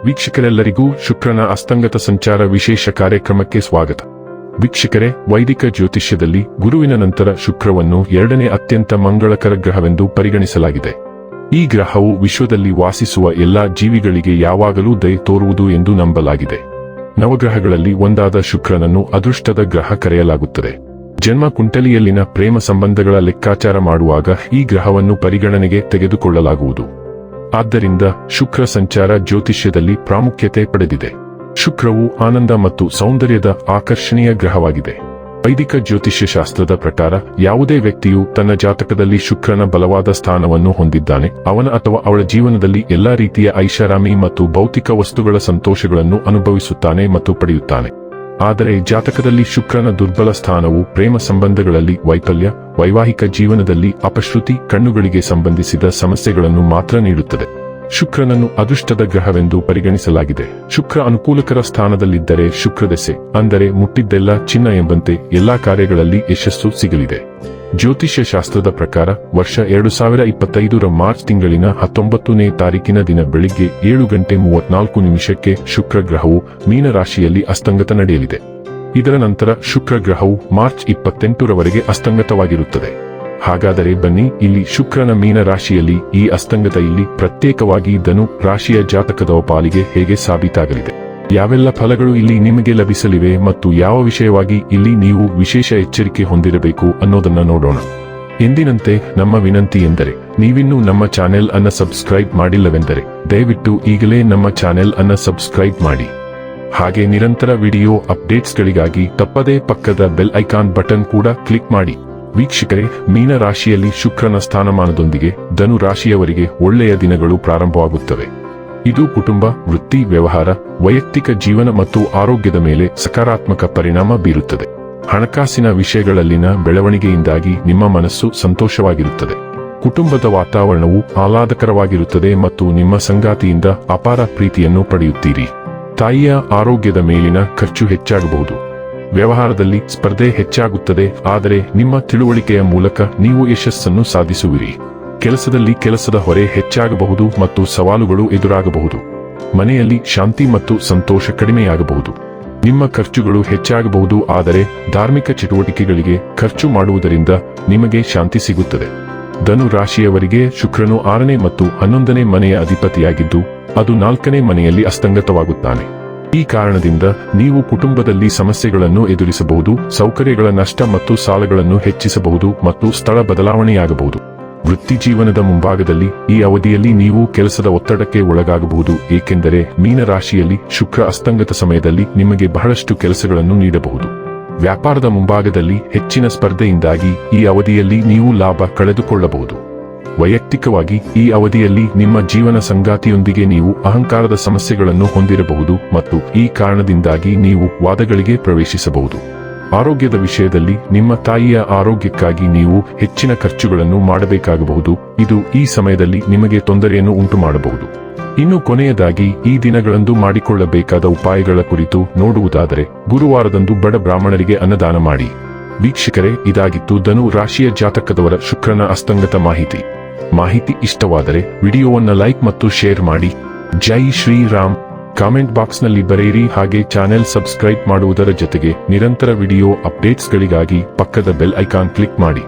ವೀಕ್ಷಕರೆಲ್ಲರಿಗೂ ಶುಕ್ರನ ಅಸ್ತಂಗತ ಸಂಚಾರ ವಿಶೇಷ ಕಾರ್ಯಕ್ರಮಕ್ಕೆ ಸ್ವಾಗತ. ವೀಕ್ಷಕರೇ, ವೈದಿಕ ಜ್ಯೋತಿಷ್ಯದಲ್ಲಿ ಗುರುವಿನ ನಂತರ ಶುಕ್ರವನ್ನು ಎರಡನೇ ಅತ್ಯಂತ ಮಂಗಳಕರ ಗ್ರಹವೆಂದು ಪರಿಗಣಿಸಲಾಗಿದೆ. ಈ ಗ್ರಹವು ವಿಶ್ವದಲ್ಲಿ ವಾಸಿಸುವ ಎಲ್ಲಾ ಜೀವಿಗಳಿಗೆ ಯಾವಾಗಲೂ ದಯೆ ತೋರುವುದು ಎಂದು ನಂಬಲಾಗಿದೆ. ನವಗ್ರಹಗಳಲ್ಲಿ ಒಂದಾದ ಶುಕ್ರನನ್ನು ಅದೃಷ್ಟದ ಗ್ರಹ ಕರೆಯಲಾಗುತ್ತದೆ. ಜನ್ಮ ಕುಂಡಲಿಯಲ್ಲಿನ ಪ್ರೇಮ ಸಂಬಂಧಗಳ ಲೆಕ್ಕಾಚಾರ ಮಾಡುವಾಗ ಈ ಗ್ರಹವನ್ನು ಪರಿಗಣನೆಗೆ ತೆಗೆದುಕೊಳ್ಳಲಾಗುವುದು. ಆದ್ದರಿಂದ ಶುಕ್ರ ಸಂಚಾರ ಜ್ಯೋತಿಷ್ಯದಲ್ಲಿ ಪ್ರಾಮುಖ್ಯತೆ ಪಡೆದಿದೆ. ಶುಕ್ರವು ಆನಂದ ಮತ್ತು ಸೌಂದರ್ಯದ ಆಕರ್ಷಣೀಯ ಗ್ರಹವಾಗಿದೆ. ವೈದಿಕ ಜ್ಯೋತಿಷ್ಯ ಶಾಸ್ತ್ರದ ಪ್ರಕಾರ ಯಾವುದೇ ವ್ಯಕ್ತಿಯು ತನ್ನ ಜಾತಕದಲ್ಲಿ ಶುಕ್ರನ ಬಲವಾದ ಸ್ಥಾನವನ್ನು ಹೊಂದಿದ್ದಾನೆ, ಅವನ ಅಥವಾ ಅವಳ ಜೀವನದಲ್ಲಿ ಎಲ್ಲಾ ರೀತಿಯ ಐಷಾರಾಮಿ ಮತ್ತು ಭೌತಿಕ ವಸ್ತುಗಳ ಸಂತೋಷಗಳನ್ನು ಅನುಭವಿಸುತ್ತಾನೆ ಮತ್ತು ಪಡೆಯುತ್ತಾನೆ. ಆದರೆ ಜಾತಕದಲ್ಲಿ ಶುಕ್ರನ ದುರ್ಬಲ ಸ್ಥಾನವು ಪ್ರೇಮ ಸಂಬಂಧಗಳಲ್ಲಿ ವೈಫಲ್ಯ, ವೈವಾಹಿಕ ಜೀವನದಲ್ಲಿ ಅಪಶ್ರುತಿ, ಕಣ್ಣುಗಳಿಗೆ ಸಂಬಂಧಿಸಿದ ಸಮಸ್ಯೆಗಳನ್ನು ಮಾತ್ರ ನೀಡುತ್ತದೆ. ಶುಕ್ರನನ್ನು ಅದೃಷ್ಟದ ಗ್ರಹವೆಂದು ಪರಿಗಣಿಸಲಾಗಿದೆ. ಶುಕ್ರ ಅನುಕೂಲಕರ ಸ್ಥಾನದಲ್ಲಿದ್ದರೆ ಶುಕ್ರದೆಸೆ, ಅಂದರೆ ಮುಟ್ಟಿದ್ದೆಲ್ಲ ಚಿನ್ನ ಎಂಬಂತೆ ಎಲ್ಲಾ ಕಾರ್ಯಗಳಲ್ಲಿ ಯಶಸ್ಸು ಸಿಗಲಿದೆ. ಜ್ಯೋತಿಷ್ಯ ಶಾಸ್ತ್ರದ ಪ್ರಕಾರ ವರ್ಷ 2025 ಮಾರ್ಚ್ ತಿಂಗಳಿನ 19ನೇ ತಾರೀಕಿನ ದಿನ ಬೆಳಿಗ್ಗೆ 7:34 ಶುಕ್ರ ಗ್ರಹವು ಮೀನ ರಾಶಿಯಲ್ಲಿ ಅಸ್ತಂಗತ ನಡೆಯಲಿದೆ. ಇದರ ನಂತರ ಶುಕ್ರ ಗ್ರಹವು ಮಾರ್ಚ್ 28ರವರೆಗೆ ಅಸ್ತಂಗತವಾಗಿರುತ್ತದೆ. ಹಾಗಾದರೆ ಬನ್ನಿ, ಇಲ್ಲಿ ಶುಕ್ರನ ಮೀನ ರಾಶಿಯಲ್ಲಿ ಈ ಅಸ್ತಂಗತ ಇಲ್ಲಿ ಪ್ರತ್ಯೇಕವಾಗಿ ಧನು ರಾಶಿಯ ಜಾತಕದ ಪಾಲಿಗೆ ಹೇಗೆ ಸಾಬೀತಾಗಲಿದೆ, ಯಾವೆಲ್ಲ ಫಲಗಳು ಇಲ್ಲಿ ನಿಮಗೆ ಲಭಿಸಲಿವೆ ಮತ್ತು ಯಾವ ವಿಷಯವಾಗಿ ಇಲ್ಲಿ ನೀವು ವಿಶೇಷ ಎಚ್ಚರಿಕೆ ಹೊಂದಿರಬೇಕು ಅನ್ನೋದನ್ನ ನೋಡೋಣ. ಎಂದಿನಂತೆ ನಮ್ಮ ವಿನಂತಿ ಎಂದರೆ, ನೀವಿನ್ನೂ ನಮ್ಮ ಚಾನೆಲ್ ಅನ್ನ ಸಬ್ಸ್ಕ್ರೈಬ್ ಮಾಡಿಲ್ಲವೆಂದರೆ ದಯವಿಟ್ಟು ಈಗಲೇ ನಮ್ಮ ಚಾನೆಲ್ ಅನ್ನ ಸಬ್ಸ್ಕ್ರೈಬ್ ಮಾಡಿ. ಹಾಗೆ ನಿರಂತರ ವಿಡಿಯೋ ಅಪ್ಡೇಟ್ಸ್ಗಳಿಗಾಗಿ ತಪ್ಪದೇ ಪಕ್ಕದ ಬೆಲ್ ಐಕಾನ್ ಬಟನ್ ಕೂಡ ಕ್ಲಿಕ್ ಮಾಡಿ. ವೀಕ್ಷಕರೇ, ಮೀನ ರಾಶಿಯಲ್ಲಿ ಶುಕ್ರನ ಸ್ಥಾನಮಾನದೊಂದಿಗೆ ಧನು ರಾಶಿಯವರಿಗೆ ಒಳ್ಳೆಯ ದಿನಗಳು ಪ್ರಾರಂಭವಾಗುತ್ತವೆ. ಇದು ಕುಟುಂಬ, ವೃತ್ತಿ, ವ್ಯವಹಾರ, ವೈಯಕ್ತಿಕ ಜೀವನ ಮತ್ತು ಆರೋಗ್ಯದ ಮೇಲೆ ಸಕಾರಾತ್ಮಕ ಪರಿಣಾಮ ಬೀರುತ್ತದೆ. ಹಣಕಾಸಿನ ವಿಷಯಗಳಲ್ಲಿನ ಬೆಳವಣಿಗೆಯಿಂದಾಗಿ ನಿಮ್ಮ ಮನಸ್ಸು ಸಂತೋಷವಾಗಿರುತ್ತದೆ. ಕುಟುಂಬದ ವಾತಾವರಣವು ಆಹ್ಲಾದಕರವಾಗಿರುತ್ತದೆ ಮತ್ತು ನಿಮ್ಮ ಸಂಗಾತಿಯಿಂದ ಅಪಾರ ಪ್ರೀತಿಯನ್ನು ಪಡೆಯುತ್ತೀರಿ. ತಾಯಿಯ ಆರೋಗ್ಯದ ಮೇಲಿನ ಖರ್ಚು ಹೆಚ್ಚಾಗಬಹುದು. ವ್ಯವಹಾರದಲ್ಲಿ ಸ್ಪರ್ಧೆ ಹೆಚ್ಚಾಗುತ್ತದೆ, ಆದರೆ ನಿಮ್ಮ ತಿಳುವಳಿಕೆಯ ಮೂಲಕ ನೀವು ಯಶಸ್ಸನ್ನು ಸಾಧಿಸುವಿರಿ. ಕೆಲಸದಲ್ಲಿ ಕೆಲಸದ ಹೊರೆ ಹೆಚ್ಚಾಗಬಹುದು ಮತ್ತು ಸವಾಲುಗಳು ಎದುರಾಗಬಹುದು. ಮನೆಯಲ್ಲಿ ಶಾಂತಿ ಮತ್ತು ಸಂತೋಷ ಕಡಿಮೆಯಾಗಬಹುದು. ನಿಮ್ಮ ಖರ್ಚುಗಳು ಹೆಚ್ಚಾಗಬಹುದು, ಆದರೆ ಧಾರ್ಮಿಕ ಚಟುವಟಿಕೆಗಳಿಗೆ ಖರ್ಚು ಮಾಡುವುದರಿಂದ ನಿಮಗೆ ಶಾಂತಿ ಸಿಗುತ್ತದೆ. ಧನು ರಾಶಿಯವರಿಗೆ ಶುಕ್ರನು 6ನೇ ಮತ್ತು 11ನೇ ಮನೆಯ ಅಧಿಪತಿಯಾಗಿದ್ದು, ಅದು 4ನೇ ಮನೆಯಲ್ಲಿ ಅಸ್ತಂಗತವಾಗುತ್ತಾನೆ. ಈ ಕಾರಣದಿಂದ ನೀವು ಕುಟುಂಬದಲ್ಲಿ ಸಮಸ್ಯೆಗಳನ್ನು ಎದುರಿಸಬಹುದು, ಸೌಕರ್ಯಗಳ ನಷ್ಟ ಮತ್ತು ಸಾಲಗಳನ್ನು ಹೆಚ್ಚಿಸಬಹುದು ಮತ್ತು ಸ್ಥಳ ಬದಲಾವಣೆಯಾಗಬಹುದು. ವೃತ್ತಿ ಜೀವನದ ಮುಂಭಾಗದಲ್ಲಿ ಈ ಅವಧಿಯಲ್ಲಿ ನೀವು ಕೆಲಸದ ಒತ್ತಡಕ್ಕೆ ಒಳಗಾಗಬಹುದು, ಏಕೆಂದರೆ ಮೀನ ರಾಶಿಯಲ್ಲಿ ಶುಕ್ರ ಅಸ್ತಂಗತ ಸಮಯದಲ್ಲಿ ನಿಮಗೆ ಬಹಳಷ್ಟು ಕೆಲಸಗಳನ್ನು ನೀಡಬಹುದು. ವ್ಯಾಪಾರದ ಮುಂಭಾಗದಲ್ಲಿ ಹೆಚ್ಚಿನ ಸ್ಪರ್ಧೆಯಿಂದಾಗಿ ಈ ಅವಧಿಯಲ್ಲಿ ನೀವು ಲಾಭ ಕಳೆದುಕೊಳ್ಳಬಹುದು. ವೈಯಕ್ತಿಕವಾಗಿ ಈ ಅವಧಿಯಲ್ಲಿ ನಿಮ್ಮ ಜೀವನ ಸಂಗಾತಿಯೊಂದಿಗೆ ನೀವು ಅಹಂಕಾರದ ಸಮಸ್ಯೆಗಳನ್ನು ಹೊಂದಿರಬಹುದು ಮತ್ತು ಈ ಕಾರಣದಿಂದಾಗಿ ನೀವು ವಾದಗಳಿಗೆ ಪ್ರವೇಶಿಸಬಹುದು. ಆರೋಗ್ಯದ ವಿಷಯದಲ್ಲಿ ನಿಮ್ಮ ತಾಯಿಯ ಆರೋಗ್ಯಕ್ಕಾಗಿ ನೀವು ಹೆಚ್ಚಿನ ಖರ್ಚುಗಳನ್ನು ಮಾಡಬೇಕಾಗಬಹುದು. ಇದು ಈ ಸಮಯದಲ್ಲಿ ನಿಮಗೆ ತೊಂದರೆಯನ್ನು ಉಂಟು ಮಾಡಬಹುದು. ಇನ್ನು ಕೊನೆಯದಾಗಿ ಈ ದಿನಗಳಂದು ಮಾಡಿಕೊಳ್ಳಬೇಕಾದ ಉಪಾಯಗಳ ಕುರಿತು ನೋಡುವುದಾದರೆ, ಗುರುವಾರದಂದು ಬಡ ಬ್ರಾಹ್ಮಣರಿಗೆ ಅನ್ನದಾನ ಮಾಡಿ. ವೀಕ್ಷಕರೇ, ಇದಾಗಿತ್ತು ಧನು ರಾಶಿಯ ಜಾತಕದವರ ಶುಕ್ರನ ಅಸ್ತಂಗತ ಮಾಹಿತಿ ಇಷ್ಟವಾದರೆ ವಿಡಿಯೋವನ್ನು ಲೈಕ್ ಮತ್ತು ಶೇರ್ ಮಾಡಿ. ಜೈ ಶ್ರೀರಾಮ್. ಕಾಮೆಂಟ್ ಬಾಕ್ಸ್ನಲ್ಲಿ ಬರೆಯಿರಿ. ಹಾಗೆ ಚಾನೆಲ್ ಸಬ್ಸ್ಕ್ರೈಬ್ ಮಾಡುವುದರ ಜೊತೆಗೆ ನಿರಂತರ ವಿಡಿಯೋ ಅಪ್ಡೇಟ್ಸ್ಗಳಿಗಾಗಿ ಪಕ್ಕದ ಬೆಲ್ ಐಕಾನ್ ಕ್ಲಿಕ್ ಮಾಡಿ.